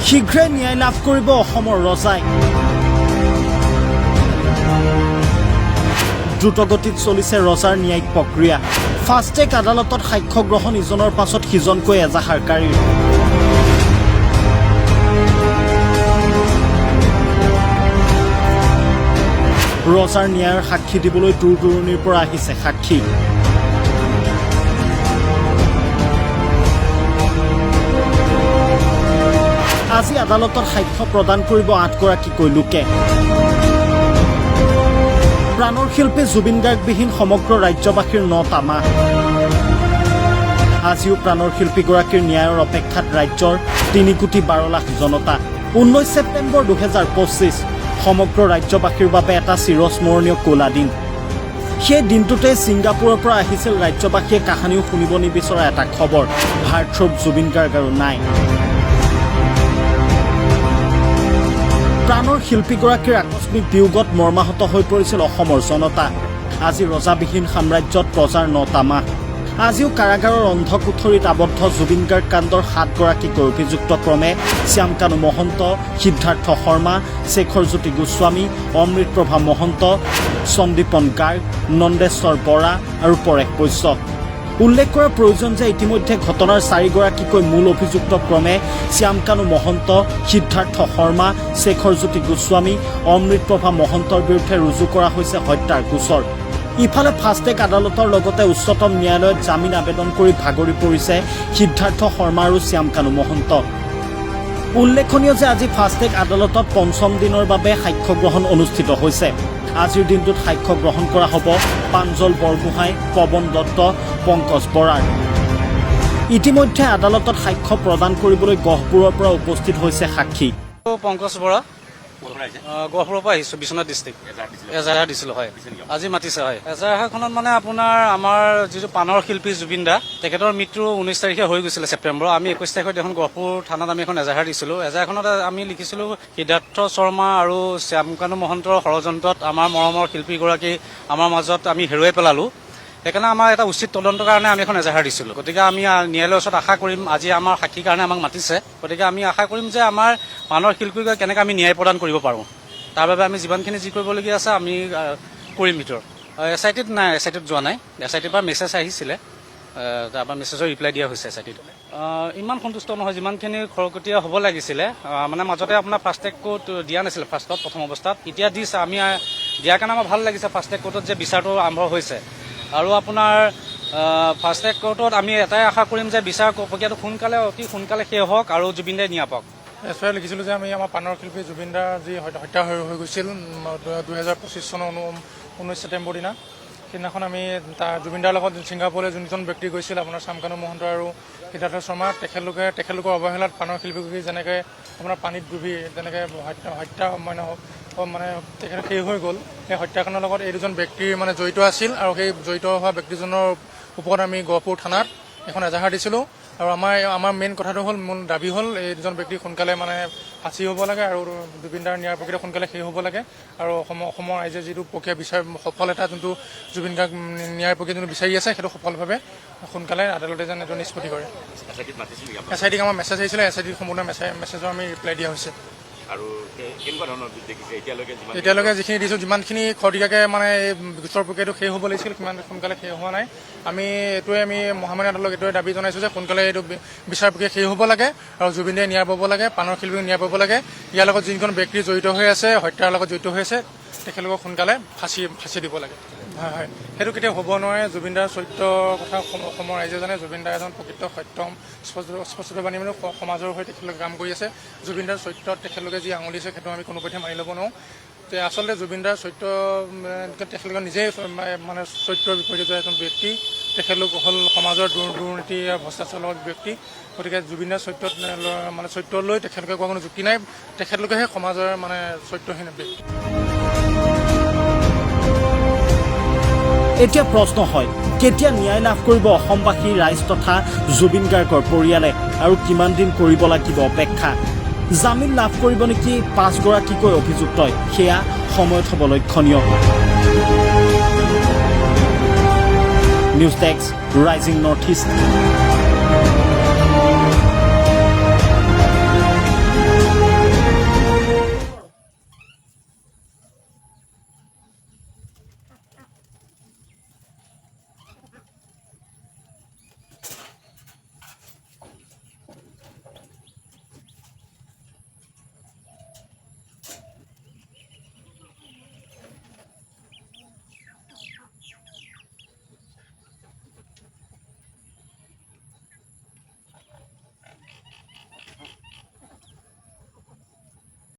শীঘ্ৰে ন্যায় লাভ কৰিব অসমৰ ৰজাই। দ্ৰুতগতিত চলিছে ৰজাৰ ন্যায়িক প্ৰক্ৰিয়া। ফাষ্টেগ আদালতত সাক্ষ্য গ্ৰহণ ইজনৰ পাছত সিজনকৈ এজাহাৰকাৰীৰ। ৰজাৰ ন্যায়ৰ সাক্ষী দিবলৈ দূৰ দূৰণিৰ পৰা আহিছে সাক্ষী। আজি আদালতত সাক্ষ্য প্ৰদান কৰিব 8 গৰাকীকৈ লোকে। প্ৰাণৰ শিল্পী জুবিন গাৰ্গবিহীন সমগ্ৰ ৰাজ্যবাসীৰ 9টা মাহ। আজিও প্ৰাণৰ শিল্পীগৰাকীৰ ন্যায়ৰ অপেক্ষাত ৰাজ্যৰ 3,12,00,000 জনতা। 19 ছেপ্টেম্বৰ 2025 সমগ্ৰ ৰাজ্যবাসীৰ বাবে এটা চিৰস্মৰণীয় ক'লা দিন। সেই দিনটোতে ছিংগাপুৰৰ পৰা আহিছিল ৰাজ্যবাসীয়ে কাহানিও শুনিব নিবিচৰা এটা খবৰ, হাৰ্টথ্ৰব জুবিন গাৰ্গ আৰু নাই। প্ৰাণৰ শিল্পীগৰাকীৰ আকস্মিক বিয়োগত মৰ্মাহত হৈ পৰিছিল অসমৰ জনতা। আজি ৰজাবিহীন সাম্ৰাজ্যত প্ৰজাৰ 9টা মাহ। আজিও কাৰাগাৰৰ অন্ধকোঠৰীত আবদ্ধ জুবিন গাৰ্গ কাণ্ডৰ 7 গৰাকীকৈ অভিযুক্ত ক্ৰমে শ্যামকানু মহন্ত, সিদ্ধাৰ্থ শৰ্মা, শেখৰজ্যোতি গোস্বামী, অমৃতপ্ৰভা মহন্ত, সন্দীপন গাৰ্গ, নন্দেশ্বৰ বৰা আৰু পৰেশ বৈশ্য। উল্লেখ কৰাৰ প্ৰয়োজন যে ইতিমধ্যে ঘটনাৰ 4 গৰাকীকৈ মূল অভিযুক্ত ক্ৰমে শ্যামকানু মহন্ত, সিদ্ধাৰ্থ শৰ্মা, শেখৰজ্যোতি গোস্বামী, অমৃতপ্ৰভা মহন্তৰ বিৰুদ্ধে ৰুজু কৰা হৈছে হত্যাৰ গোচৰ। ইফালে ফাষ্টেগ আদালতৰ লগতে উচ্চতম ন্যায়ালয়ত জামিন আবেদন কৰি ভাগৰি পৰিছে সিদ্ধাৰ্থ শৰ্মা আৰু শ্যামকানু মহন্ত। উল্লেখনীয় যে আজি ফাষ্টেগ আদালতত 5ম দিনৰ বাবে সাক্ষ্য গ্ৰহণ অনুষ্ঠিত হৈছে। আজিৰ দিনটোত সাক্ষ্য গ্ৰহণ কৰা হ'ব প্ৰাঞ্জল বৰগোহাঁই, পৱন দত্ত, পংকজ বৰাৰ। ইতিমধ্যে আদালতত সাক্ষ্য প্ৰদান কৰিবলৈ গহপুৰৰ পৰা উপস্থিত হৈছে সাক্ষী। পংকজ বৰা, গহপুৰৰ পৰা আহিছোঁ, বিশ্বনাথ ডিষ্ট্ৰিক্ট। এজাহাৰ দিছিলোঁ, হয়। আজি মাতিছে, হয়। এজাহাৰখনত মানে আপোনাৰ আমাৰ যিটো প্ৰাণৰ শিল্পী জুবিন দা, তেখেতৰ মৃত্যু 19 তাৰিখে হৈ গৈছিলে ছেপ্টেম্বৰ। আমি 21 তাৰিখত এখন গহপুৰ থানাত আমি এখন এজাহাৰ দিছিলোঁ। এজাহাৰখনত আমি লিখিছিলোঁ সিদ্ধাৰ্থ শৰ্মা আৰু শ্যামকানু মহন্তৰ ষড়যন্ত্ৰত আমাৰ মৰমৰ শিল্পীগৰাকী আমাৰ মাজত আমি হেৰুৱাই পেলালোঁ। সেইকাৰণে আমাৰ এটা উচিত তদন্তৰ কাৰণে আমি এখন এজাহাৰ দিছিলোঁ। গতিকে আমি ন্যায়ালয়ৰ ওচৰত আশা কৰিম, আজি আমাৰ সাক্ষীৰ কাৰণে আমাক মাতিছে, গতিকে আমি আশা কৰিম যে আমাৰ প্ৰাণৰ শিল্পীক কেনেকৈ আমি ন্যায় প্ৰদান কৰিব পাৰোঁ, তাৰ বাবে আমি যিমানখিনি যি কৰিবলগীয়া আছে আমি কৰিম ভিতৰত। SITত নাই, SITত যোৱা নাই। SITৰ পৰা মেছেজ আহিছিলে, তাৰপৰা মেছেজৰ ৰিপ্লাই দিয়া হৈছে SITত। ইমান সন্তুষ্ট নহয় যিমানখিনি খৰকটীয়া হ'ব লাগিছিলে। মানে মাজতে আপোনাৰ ফাষ্টেগ কোড দিয়া নাছিলে ফাৰ্ষ্টত, প্ৰথম অৱস্থাত। এতিয়া দিছে, আমি দিয়াৰ কাৰণে আমাৰ ভাল লাগিছে ফাষ্টেগ কোৰ্টত যে বিচাৰটো আৰম্ভ হৈছে। আৰু আপোনাৰ ফাষ্টেগ কোৰ্টত আমি এটাই আশা কৰিম যে বিচাৰ প্ৰক্ৰিয়াটো সোনকালে, অতি সোনকালে শেষ হওক আৰু জুবিন দাই ন্যায় পাওক। এছাৰে লিখিছিলোঁ যে আমি আমাৰ প্ৰাণৰ শিল্পী জুবিন দাৰ যি হত্যা হৈ গৈছিল 2025 চনৰ 19 ছেপ্টেম্বৰ দিনা, সেইদিনাখন আমি জুবিন দাৰ লগত ছিংগাপুৰলৈ যোনজন ব্যক্তি গৈছিল, আপোনাৰ শ্যামকানু মহন্ত আৰু সিদ্ধাৰ্থ শৰ্মা, তেখেতলোকৰ অৱহেলাত প্ৰাণৰ শিল্পী যেনেকৈ আপোনাৰ পানীত ডুবি তেনেকৈ হত্যা মানে তেখেত শেষ হৈ গ'ল। সেই হত্যাকাণ্ডৰ লগত এই দুজন ব্যক্তিৰ মানে জড়িত আছিল, আৰু সেই জড়িত হোৱা ব্যক্তিজনৰ ওপৰত আমি গহপুৰ থানাত এখন এজাহাৰ দিছিলোঁ। আৰু আমাৰ মেইন কথাটো হ'ল, মূল দাবী হ'ল এই দুজন ব্যক্তি সোনকালে মানে ফাঁচি হ'ব লাগে আৰু জুবিন দাৰ ন্যায় প্ৰক্ৰিয়া সোনকালে শেষ হ'ব লাগে। আৰু অসমৰ ৰাইজে যিটো প্ৰক্ৰিয়া সফল এটা যোনটো জুবিন গাৰ্গ ন্যায় প্ৰক্ৰিয়া যোনটো বিচাৰি আছে, সেইটো সফলভাৱে সোনকালে আদালতে যেন এইটো নিষ্পত্তি কৰে। SITক আমাৰ মেছেজ আহিছিলে, SITক সম্পূৰ্ণ মেছেজৰ আমি ৰিপ্লাই দিয়া হৈছে। আৰু কেনেকুৱা ধৰণৰ দেখিছে এতিয়ালৈকে যিখিনি দিছোঁ, যিমানখিনি খৰতকীয়াকৈ মানে গোচৰ প্ৰক্ৰিয়াটো শেষ হ'ব লাগিছিল সিমান সোনকালে শেষ হোৱা নাই। আমি মহামান্য আদালতক এইটোৱে দাবী জনাইছোঁ যে সোনকালে এইটো বিচাৰ প্ৰক্ৰিয়া শেষ হ'ব লাগে আৰু জুবিন দাই ন্যায় পাব লাগে, প্ৰাণৰ শিল্পীক ন্যায় পাব লাগে। ইয়াৰ লগত যিখন ব্যক্তি জড়িত হৈ আছে, হত্যাৰ লগত জড়িত হৈ আছে, তেখেতলোকক সোনকালে ফাঁচি দিব লাগে। হয়, সেইটো কেতিয়াও হ'ব নোৱাৰে। জুবিন দাৰ চৰিত্ৰৰ কথা অসমৰ ৰাইজে জানে। জুবিন দাৰ এজন প্ৰকৃত সত্যম স্পষ্টবাণী মানে সমাজৰ হৈ তেখেতলোকে কাম কৰি আছে। জুবিন দাৰ চৰিত্ৰত তেখেতলোকে যি আঙুলি আছে, সেইটো আমি কোনোপধ্যে মানি ল'ব নোৱাৰোঁ। আচলতে জুবিন দাৰ চৰিত্ৰ তেখেতলোকে নিজেই মানে চৰিত্ৰৰ বিপৰীতে যোৱা এজন ব্যক্তি। তেখেতলোক হ'ল সমাজৰ দুৰ্নীতি ভ্ৰষ্টাচাৰৰ ব্যক্তি। গতিকে জুবিন দাৰ চৰিত্ৰ লৈ তেখেতলোকে কোৱা কোনো যুক্তি নাই। তেখেতলোকেহে সমাজৰ মানে চৰিত্ৰহীন ব্যক্তি। এতিয়া প্ৰশ্ন হয়, কেতিয়া ন্যায় লাভ কৰিব অসমবাসী, ৰাইজ তথা জুবিন গাৰ্গৰ পৰিয়ালে, আৰু কিমান দিন কৰিব লাগিব অপেক্ষা? জামিন লাভ কৰিব নেকি 5 গৰাকীকৈ অভিযুক্তই? সেয়া সময়ত হ'ব লক্ষণীয়। News desk, rising north east.